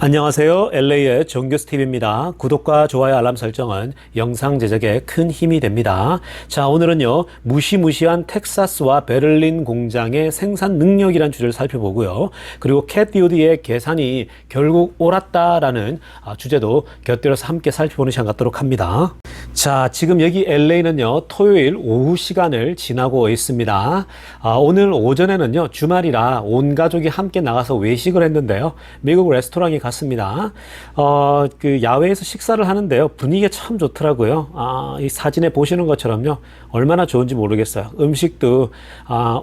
안녕하세요. LA의 정규스티브입니다. 구독과 좋아요 알람 설정은 영상 제작에 큰 힘이 됩니다. 자, 오늘은요, 무시무시한 텍사스와 베를린 공장의 생산 능력이란 주제를 살펴보고요. 그리고 캣 디오디의 계산이 결국 옳았다라는 주제도 곁들여서 함께 살펴보는 시간 갖도록 합니다. 자, 지금 여기 LA는요, 토요일 오후 시간을 지나고 있습니다. 오늘 오전에는요, 주말이라 온 가족이 함께 나가서 외식을 했는데요. 미국 레스토랑에 갔습니다. 그 야외에서 식사를 하는데요. 분위기가 참 좋더라고요. 이 사진에 보시는 것처럼요. 얼마나 좋은지 모르겠어요. 음식도,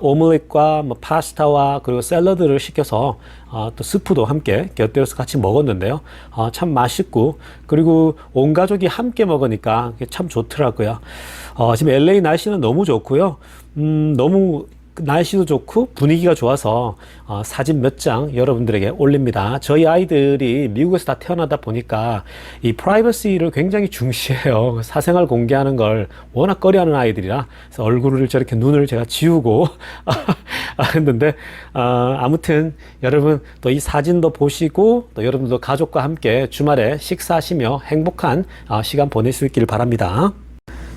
오믈렛과 뭐 파스타와 그리고 샐러드를 시켜서 또 스프도 함께 곁들여서 같이 먹었는데요. 참 맛있고, 그리고 온 가족이 함께 먹으니까 참 좋더라고요. 지금 LA 날씨는 너무 좋고요. 너무 날씨도 좋고 분위기가 좋아서 사진 몇 장 여러분들에게 올립니다. 저희 아이들이 미국에서 다 태어나다 보니까 이 프라이버시를 굉장히 중시해요. 사생활 공개하는 걸 워낙 꺼려하는 아이들이라 그래서 얼굴을 저렇게 눈을 제가 지우고 했는데 아무튼 여러분 또 이 사진도 보시고 또 여러분도 가족과 함께 주말에 식사하시며 행복한 시간 보낼 수 있기를 바랍니다.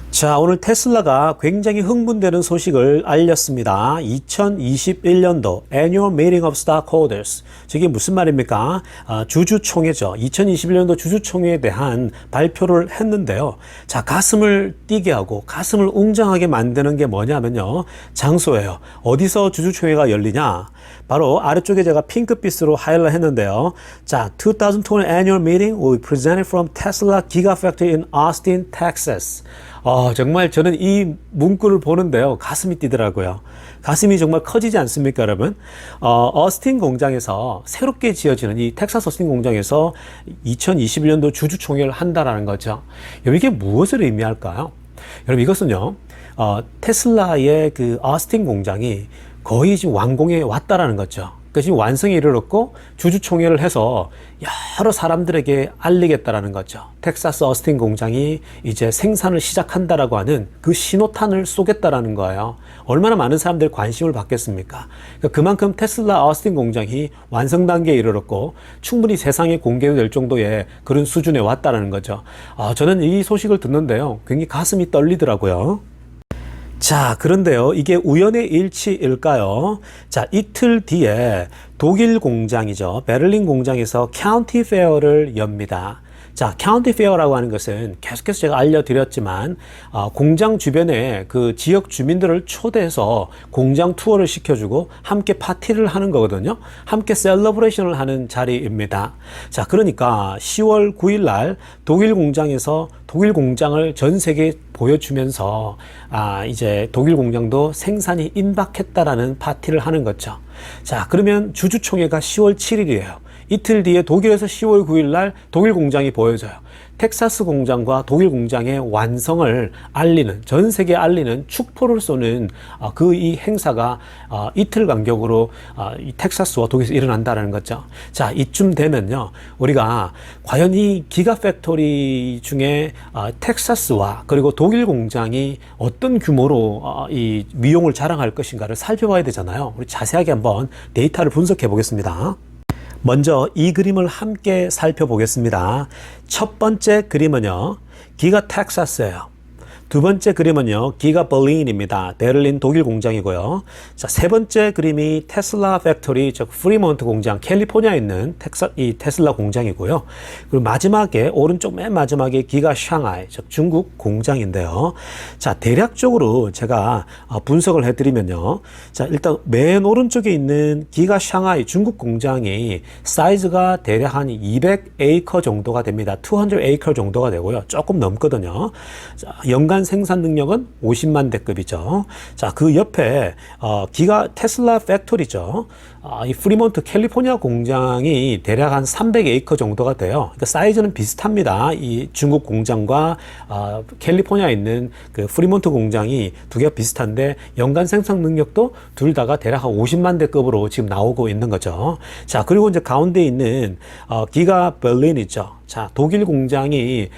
자, 오늘 테슬라가 굉장히 흥분되는 소식을 알렸습니다. 2021년도 Annual Meeting of Stockholders. 저게 무슨 말입니까? 주주총회죠. 2021년도 주주총회에 대한 발표를 했는데요. 자, 가슴을 뛰게 하고 가슴을 웅장하게 만드는 게 뭐냐면요. 장소예요. 어디서 주주총회가 열리냐? 바로 아래쪽에 제가 핑크빛으로 하이라이트 했는데요. 자, 2020 Annual Meeting will be presented from Tesla Gigafactory in Austin, Texas. 정말 저는 이 문구를 보는데요. 가슴이 뛰더라고요. 가슴이 정말 커지지 않습니까, 여러분? 어스틴 공장에서 새롭게 지어지는 이 텍사스 어스틴 공장에서 2021년도 주주총회를 한다라는 거죠. 여러분, 이게 무엇을 의미할까요? 여러분, 이것은요, 테슬라의 그 어스틴 공장이 거의 지금 완공에 왔다라는 거죠. 그러니까 지금 완성에 이르렀고 주주총회를 해서 여러 사람들에게 알리겠다라는 거죠. 텍사스 어스틴 공장이 이제 생산을 시작한다라고 하는 그 신호탄을 쏘겠다라는 거예요. 얼마나 많은 사람들이 관심을 받겠습니까? 그러니까 그만큼 테슬라 어스틴 공장이 완성 단계에 이르렀고 충분히 세상에 공개될 정도의 그런 수준에 왔다라는 거죠. 저는 이 소식을 듣는데요. 굉장히 가슴이 떨리더라고요. 자, 그런데요, 이게 우연의 일치일까요? 자, 이틀 뒤에 독일 공장이죠. 베를린 공장에서 카운티 페어를 엽니다. 자, 카운티 페어라고 하는 것은 계속해서 제가 알려드렸지만 공장 주변에 그 지역 주민들을 초대해서 공장 투어를 시켜주고 함께 파티를 하는 거거든요. 함께 셀러브레이션을 하는 자리입니다. 자, 그러니까 10월 9일 날 독일 공장에서 독일 공장을 전 세계에 보여주면서 이제 독일 공장도 생산이 임박했다라는 파티를 하는 거죠. 자, 그러면 주주총회가 10월 7일이에요. 이틀 뒤에 독일에서 10월 9일 날 독일 공장이 보여져요. 텍사스 공장과 독일 공장의 완성을 알리는, 전 세계에 알리는 축포를 쏘는 이 행사가 이틀 간격으로 이 텍사스와 독일에서 일어난다는 거죠. 자, 이쯤 되면요, 우리가 과연 이 기가 팩토리 중에 텍사스와 그리고 독일 공장이 어떤 규모로 이 위용을 자랑할 것인가를 살펴봐야 되잖아요. 우리 자세하게 한번 데이터를 분석해 보겠습니다. 먼저 이 그림을 함께 살펴보겠습니다. 첫 번째 그림은요, 기가 텍사스예요. 두 번째 그림은요, 기가 berlin입니다. 베를린 독일 공장이고요. 자, 세 번째 그림이 테슬라 팩토리, 즉 프리몬트 공장, 캘리포니아에 있는 이 테슬라 공장이고요. 그리고 마지막에 오른쪽 맨 마지막에 기가 샹하이, 즉 중국 공장인데요. 자, 대략적으로 제가 분석을 해드리면요. 자, 일단 맨 오른쪽에 있는 기가 샹하이 중국 공장이 사이즈가 대략 한 200에이커 정도가 됩니다. 200에이커 정도가 되고요. 조금 넘거든요. 자, 연간 생산 능력은 50만 대급이죠. 자, 그 옆에 기가 테슬라 팩토리죠. 이 프리몬트 캘리포니아 공장이 대략 한 300에이커 정도가 돼요. 그러니까 사이즈는 비슷합니다. 이 중국 공장과 캘리포니아에 있는 그 프리몬트 공장이 두 개가 비슷한데 연간 생산 능력도 둘 다가 대략 한 50만 대급으로 지금 나오고 있는 거죠. 자, 그리고 이제 가운데 있는 기가 berlin이죠. 자, 독일 공장이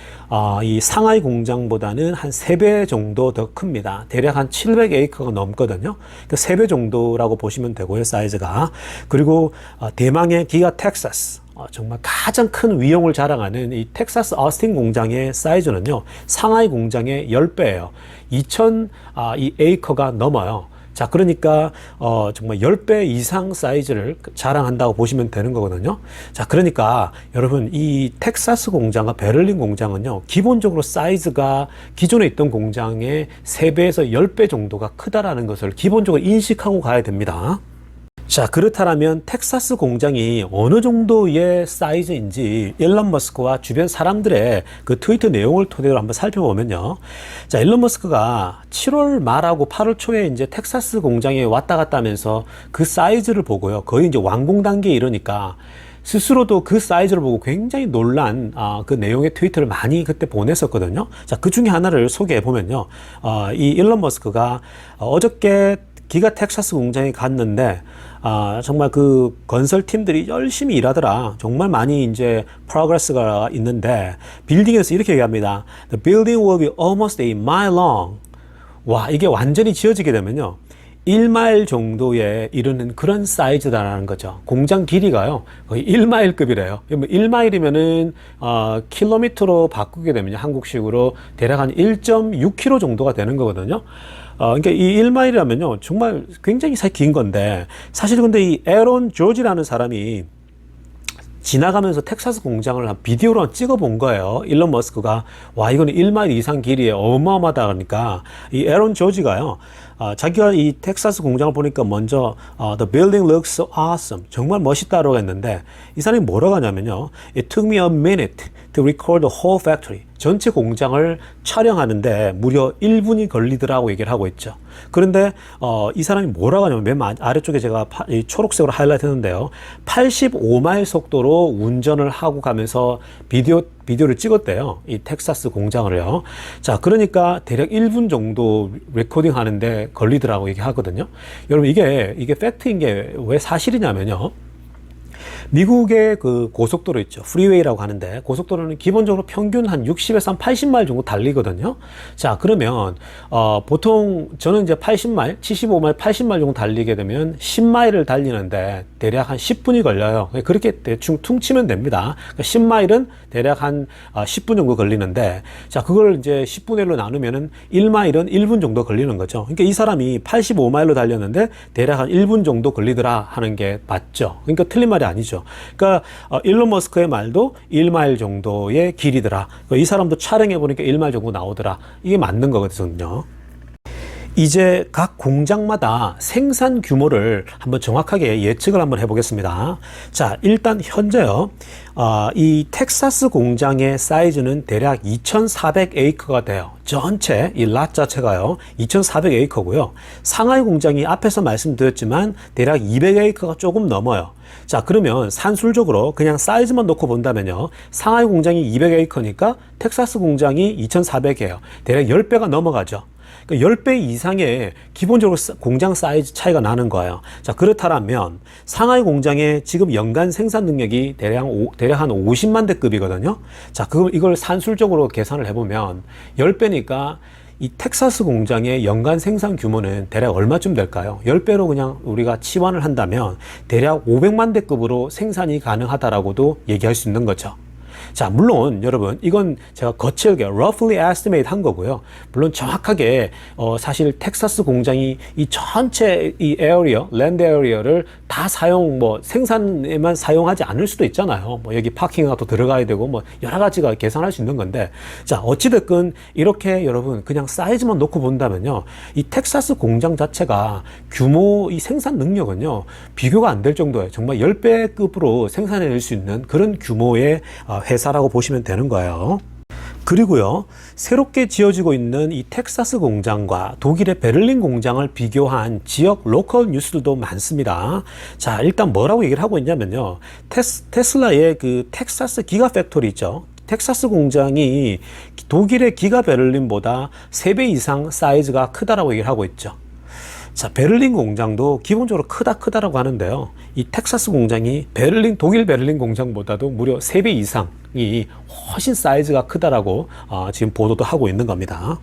이 상하이 공장보다는 한 3배 정도 더 큽니다. 대략 한 700에이커가 넘거든요. 그러니까 3배 정도라고 보시면 되고요, 사이즈가. 그리고 대망의 기가 텍사스. 정말 가장 큰 위용을 자랑하는 이 텍사스 어스틴 공장의 사이즈는요, 상하이 공장의 10배예요. 2,000 이 에이커가 넘어요. 자, 그러니까 정말 10배 이상 사이즈를 자랑한다고 보시면 되는 거거든요. 자, 그러니까 여러분, 이 텍사스 공장과 베를린 공장은요, 기본적으로 사이즈가 기존에 있던 공장의 3배에서 10배 정도가 크다라는 것을 기본적으로 인식하고 가야 됩니다. 자, 그렇다면 텍사스 공장이 어느 정도의 사이즈인지 일론 머스크와 주변 사람들의 그 트위터 내용을 토대로 한번 살펴보면요. 자, 일론 머스크가 7월 말하고 8월 초에 이제 텍사스 공장에 왔다 갔다 하면서 그 사이즈를 보고요. 거의 이제 완공 단계에 이르니까 스스로도 그 사이즈를 보고 굉장히 놀란 그 내용의 트위터를 많이 그때 보냈었거든요. 자, 그 중에 하나를 소개해 보면요. 이 일론 머스크가 어저께 기가 텍사스 공장에 갔는데 정말 그 건설팀들이 열심히 일하더라. 정말 많이 이제 프로그레스가 있는데 빌딩에서 이렇게 얘기합니다. The building will be almost a mile long. 와, 이게 완전히 지어지게 되면요, 1마일 정도에 이르는 그런 사이즈다라는 거죠. 공장 길이가요, 거의 1마일급이래요. 1마일이면은 킬로미터로 바꾸게 되면요, 한국식으로 대략 한 1.6km 정도가 되는 거거든요. 그러니까 이 1마일이라면요, 정말 굉장히 긴 건데, 사실 근데 이 에론 조지라는 사람이 지나가면서 텍사스 공장을 한 비디오로 찍어 본 거예요. 일론 머스크가, 와, 이거는 1마일 이상 길이에 어마어마하다 그러니까, 이 에론 조지가요, 자기가 이 텍사스 공장을 보니까 먼저 The building looks so awesome, 정말 멋있다라고 했는데, 이 사람이 뭐라고 하냐면요, It took me a minute to record the whole factory. 전체 공장을 촬영하는데 무려 1분이 걸리더라고 얘기를 하고 있죠. 그런데 이 사람이 뭐라고 하냐면, 맨 아래쪽에 제가 초록색으로 하이라이트 했는데요, 85마일 속도로 운전을 하고 가면서 비디오를 찍었대요. 이 텍사스 공장을요. 자, 그러니까 대략 1분 정도 레코딩 하는데 걸리더라고 얘기하거든요. 여러분, 이게 팩트인 게 왜 사실이냐면요, 미국의 그 고속도로 있죠. 프리웨이라고 하는데, 고속도로는 기본적으로 평균 한 60에서 한 80마일 정도 달리거든요. 자, 그러면 보통 저는 이제 80마일, 75마일, 80마일 정도 달리게 되면 10마일을 달리는데 대략 한 10분이 걸려요. 그렇게 대충 퉁치면 됩니다. 그러니까 10마일은 대략 한 10분 정도 걸리는데, 자, 그걸 이제 10분의 1로 나누면은 1마일은 1분 정도 걸리는 거죠. 그러니까 이 사람이 85마일로 달렸는데 대략 한 1분 정도 걸리더라 하는 게 맞죠. 그러니까 틀린 말이 아니죠. 그러니까 일론 머스크의 말도 1마일 정도의 길이더라. 이 사람도 촬영해 보니까 1마일 정도 나오더라. 이게 맞는 거거든요. 이제 각 공장마다 생산 규모를 한번 정확하게 예측을 한번 해보겠습니다. 자, 일단 현재요, 이 텍사스 공장의 사이즈는 대략 2,400에이커가 돼요. 전체 이 랏 자체가요, 2,400에이커고요. 상하이 공장이 앞에서 말씀드렸지만 대략 200에이커가 조금 넘어요. 자, 그러면 산술적으로 그냥 사이즈만 놓고 본다면요, 상하이 공장이 200에이커니까 텍사스 공장이 2,400이에요. 대략 10배가 넘어가죠. 그러니까 10배 이상의 기본적으로 공장 사이즈 차이가 나는 거예요. 자, 그렇다면 상하이 공장의 지금 연간 생산 능력이 대략 한 50만 대급이거든요. 자, 이걸 산술적으로 계산을 해보면 10배니까 이 텍사스 공장의 연간 생산 규모는 대략 얼마쯤 될까요? 10배로 그냥 우리가 치환을 한다면 대략 500만 대급으로 생산이 가능하다라고도 얘기할 수 있는 거죠. 자, 물론 여러분, 이건 제가 거칠게 roughly estimate 한 거고요. 물론 정확하게 사실 텍사스 공장이 이 전체 이 에어리어, 랜드 에어리어를 다 생산에만 사용하지 않을 수도 있잖아요. 여기 파킹가 또 들어가야 되고 여러 가지가 계산할 수 있는 건데, 자, 어찌됐건 이렇게 여러분 그냥 사이즈만 놓고 본다면요, 이 텍사스 공장 자체가 규모, 이 생산 능력은요, 비교가 안 될 정도예요. 정말 10배급으로 생산해낼 수 있는 그런 규모의 회사라고 보시면 되는 거예요. 그리고요, 새롭게 지어지고 있는 이 텍사스 공장과 독일의 베를린 공장을 비교한 지역 로컬 뉴스들도 많습니다. 자, 일단 뭐라고 얘기를 하고 있냐면요, 테슬라의 그 텍사스 기가 팩토리 있죠. 텍사스 공장이 독일의 기가 베를린보다 3배 이상 사이즈가 크다라고 얘기를 하고 있죠. 자, 베를린 공장도 기본적으로 크다라고 하는데요, 이 텍사스 공장이 독일 베를린 공장보다도 무려 3배 이상이 훨씬 사이즈가 크다라고 지금 보도도 하고 있는 겁니다.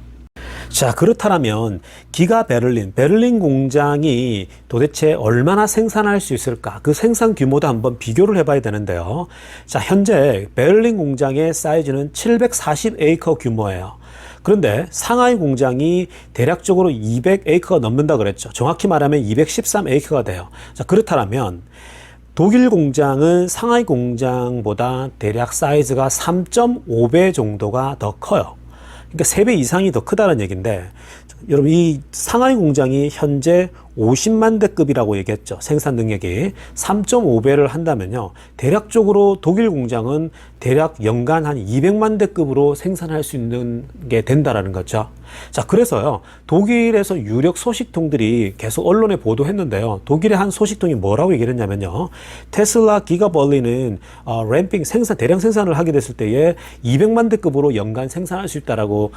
자, 그렇다면 기가 베를린 공장이 도대체 얼마나 생산할 수 있을까? 그 생산 규모도 한번 비교를 해봐야 되는데요. 자, 현재 베를린 공장의 사이즈는 740에이커 규모예요. 그런데 상하이 공장이 대략적으로 200에이커가 넘는다 그랬죠. 정확히 말하면 213에이커가 돼요. 자, 그렇다면 독일 공장은 상하이 공장보다 대략 사이즈가 3.5배 정도가 더 커요. 그러니까 3배 이상이 더 크다는 얘기인데, 여러분, 이 상하이 공장이 현재 50만 대급이라고 얘기했죠. 생산 능력이 3.5배를 한다면요, 대략적으로 독일 공장은 대략 연간 한 200만 대급으로 생산할 수 있는 게 된다라는 거죠. 자, 그래서요, 독일에서 유력 소식통들이 계속 언론에 보도했는데요, 독일의 한 소식통이 뭐라고 얘기를 했냐면요, 테슬라 기가벌리는 램핑 대량 생산을 하게 됐을 때에 200만 대급으로 연간 생산할 수 있다라고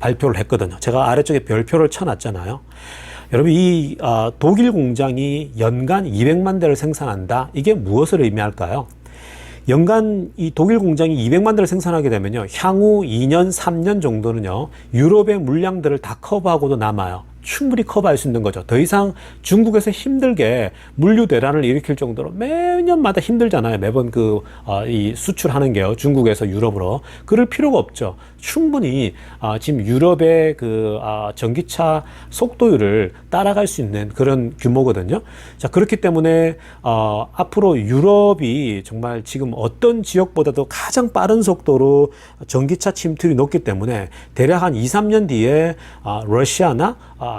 발표를 했거든요. 제가 아래쪽에 별표를 쳐놨잖아요. 여러분, 이 독일 공장이 연간 200만 대를 생산한다. 이게 무엇을 의미할까요? 연간 이 독일 공장이 200만 대를 생산하게 되면요, 향후 2년, 3년 정도는요, 유럽의 물량들을 다 커버하고도 남아요. 충분히 커버할 수 있는 거죠. 더 이상 중국에서 힘들게 물류 대란을 일으킬 정도로 매년마다 힘들잖아요. 매번 이 수출하는 게요. 중국에서 유럽으로. 그럴 필요가 없죠. 충분히 지금 유럽의 전기차 속도율을 따라갈 수 있는 그런 규모거든요. 자, 그렇기 때문에 앞으로 유럽이 정말 지금 어떤 지역보다도 가장 빠른 속도로 전기차 침투율이 높기 때문에 대략 한 2, 3년 뒤에 러시아나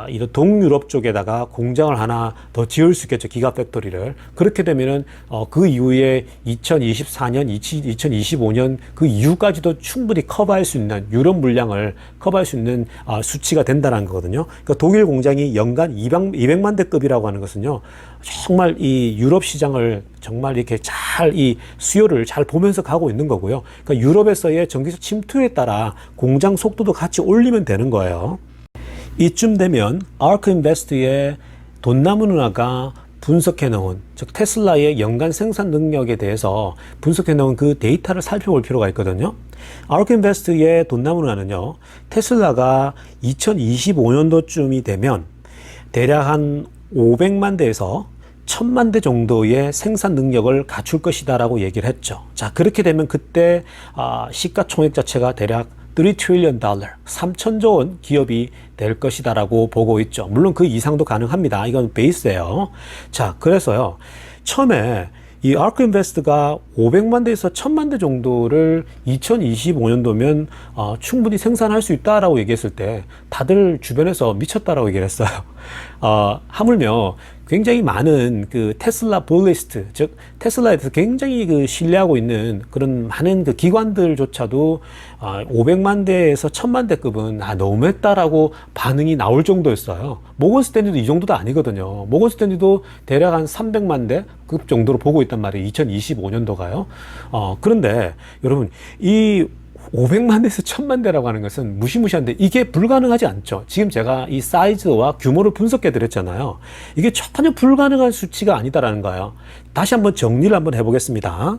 이런 동유럽 쪽에다가 공장을 하나 더 지을 수 있겠죠. 기가팩토리를. 그렇게 되면은 그 이후에 2024년, 2025년 그 이후까지도 충분히 커버할 수 있는, 유럽 물량을 커버할 수 있는 수치가 된다는 거거든요. 그러니까 독일 공장이 연간 200만 대급이라고 하는 것은요, 정말 이 유럽 시장을 정말 이렇게 이 수요를 잘 보면서 가고 있는 거고요. 그러니까 유럽에서의 전기차 침투에 따라 공장 속도도 같이 올리면 되는 거예요. 이쯤 되면 아크인베스트의 돈나무 누나가 분석해 놓은, 즉 테슬라의 연간 생산 능력에 대해서 분석해 놓은 그 데이터를 살펴볼 필요가 있거든요. 아크인베스트의 돈나무 누나는요, 테슬라가 2025년도쯤이 되면 대략 한 500만 대에서 1000만 대 정도의 생산 능력을 갖출 것이다라고 얘기를 했죠. 자, 그렇게 되면 그때 시가총액 자체가 대략 $3 trillion, 3천조 원 기업이 될 것이다라고 보고 있죠. 물론 그 이상도 가능합니다. 이건 베이스예요. 자, 그래서요, 처음에 이 아크인베스트가 500만 대에서 1000만 대 정도를 2025년도면 충분히 생산할 수 있다라고 얘기했을 때 다들 주변에서 미쳤다라고 얘기를 했어요. 하물며 굉장히 많은 그 테슬라 볼리스트, 즉 테슬라에 대해서 굉장히 신뢰하고 있는 그런 많은 기관들조차도 500만 대에서 1000만 대급은 너무했다라고 반응이 나올 정도였어요. 모건 스탠리도 이 정도도 아니거든요. 모건 스탠리도 대략 한 300만 대급 정도로 보고 있단 말이에요. 2025년도가요. 그런데 여러분, 이 500만 대에서 1000만 대라고 하는 것은 무시무시한데 이게 불가능하지 않죠. 지금 제가 이 사이즈와 규모를 분석해 드렸잖아요. 이게 전혀 불가능한 수치가 아니다라는 거예요. 다시 한번 정리를 한번 해보겠습니다.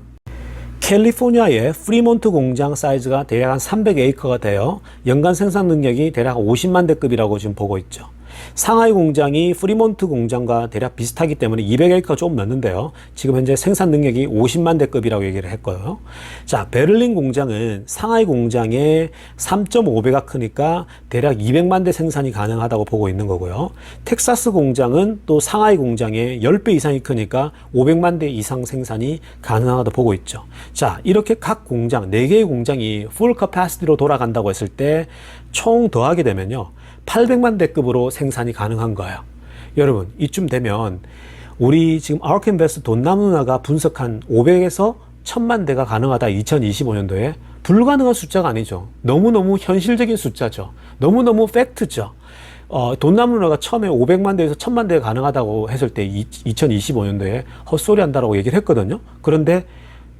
캘리포니아의 프리몬트 공장 사이즈가 대략 한 300에이커가 돼요. 연간 생산 능력이 대략 50만 대급이라고 지금 보고 있죠. 상하이 공장이 프리몬트 공장과 대략 비슷하기 때문에 200에이커 조금 넘는데요. 지금 현재 생산 능력이 50만 대급이라고 얘기를 했고요. 자, 베를린 공장은 상하이 공장의 3.5배가 크니까 대략 200만 대 생산이 가능하다고 보고 있는 거고요. 텍사스 공장은 또 상하이 공장의 10배 이상이 크니까 500만 대 이상 생산이 가능하다고 보고 있죠. 자, 이렇게 각 공장, 4개의 공장이 풀 커패시티로 돌아간다고 했을 때 총 더하게 되면요, 800만 대급으로 생산이 가능한 거예요. 여러분, 이쯤 되면 우리 지금 아크인베스트 돈나무 누나가 분석한 500에서 1000만 대가 가능하다 2025년도에 불가능한 숫자가 아니죠. 너무너무 현실적인 숫자죠. 너무너무 팩트죠. 돈나무 누나가 처음에 500만 대에서 1000만 대가 가능하다고 했을 때 2025년도에 헛소리 한다라고 얘기를 했거든요. 그런데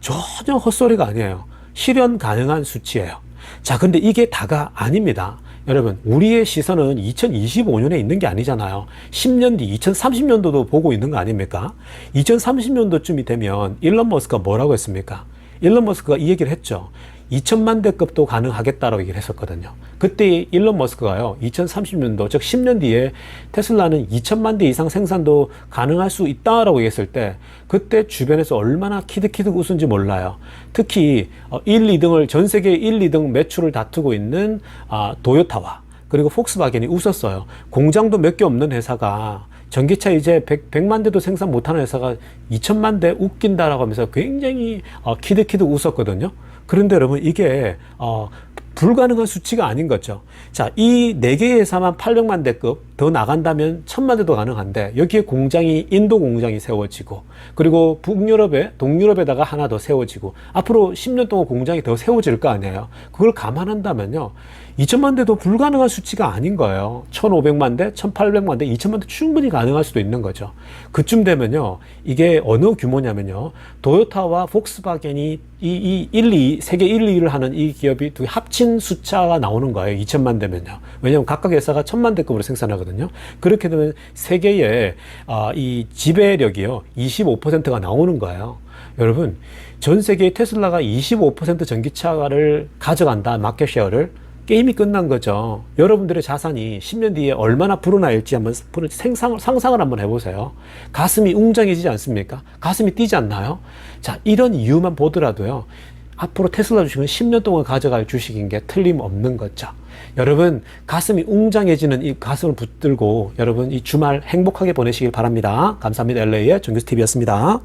전혀 헛소리가 아니에요. 실현 가능한 수치예요. 자, 근데 이게 다가 아닙니다. 여러분, 우리의 시선은 2025년에 있는 게 아니잖아요. 10년 뒤 2030년도도 보고 있는 거 아닙니까? 2030년도쯤이 되면 일론 머스크가 뭐라고 했습니까? 일론 머스크가 이 얘기를 했죠. 2천만 대급도 가능하겠다라고 얘기를 했었거든요. 그때 일론 머스크가요, 2030년도, 즉 10년 뒤에 테슬라는 2천만 대 이상 생산도 가능할 수 있다라고 얘기했을 때, 그때 주변에서 얼마나 키득키득 웃은지 몰라요. 특히 1, 2등을, 전 세계 1, 2등 매출을 다투고 있는 도요타와 그리고 폭스바겐이 웃었어요. 공장도 몇 개 없는 회사가 전기차 이제 100만 대도 생산 못하는 회사가 2천만 대 웃긴다라고 하면서 굉장히 키득키득 웃었거든요. 그런데 여러분, 이게 불가능한 수치가 아닌 거죠. 자, 이 4개의 회사만 800만 대급 더 나간다면 1000만 대도 가능한데, 여기에 공장이, 인도 공장이 세워지고, 그리고 북유럽에, 동유럽에다가 하나 더 세워지고, 앞으로 10년 동안 공장이 더 세워질 거 아니에요. 그걸 감안한다면요, 2천만 대도 불가능한 수치가 아닌 거예요. 1500만 대, 1800만 대, 2천만 대 충분히 가능할 수도 있는 거죠. 그쯤 되면요, 이게 어느 규모냐면요, 도요타와 폭스바겐이 세계 1, 2를 하는 이 기업이 두 합친 숫자가 나오는 거예요. 2천만 대면요. 왜냐하면 각각 회사가 1000만 대급으로 생산하거든요. 그렇게 되면 세계의 이 지배력이요, 25%가 나오는 거예요. 여러분, 전 세계의 테슬라가 25% 전기차를 가져간다, 마켓쉐어를. 게임이 끝난 거죠. 여러분들의 자산이 10년 뒤에 얼마나 불어날지 한번 상상을 한번 해보세요. 가슴이 웅장해지지 않습니까? 가슴이 뛰지 않나요? 자, 이런 이유만 보더라도요, 앞으로 테슬라 주식은 10년 동안 가져갈 주식인 게 틀림없는 거죠. 여러분, 가슴이 웅장해지는 이 가슴을 붙들고 여러분 이 주말 행복하게 보내시길 바랍니다. 감사합니다. LA의 정규스TV였습니다.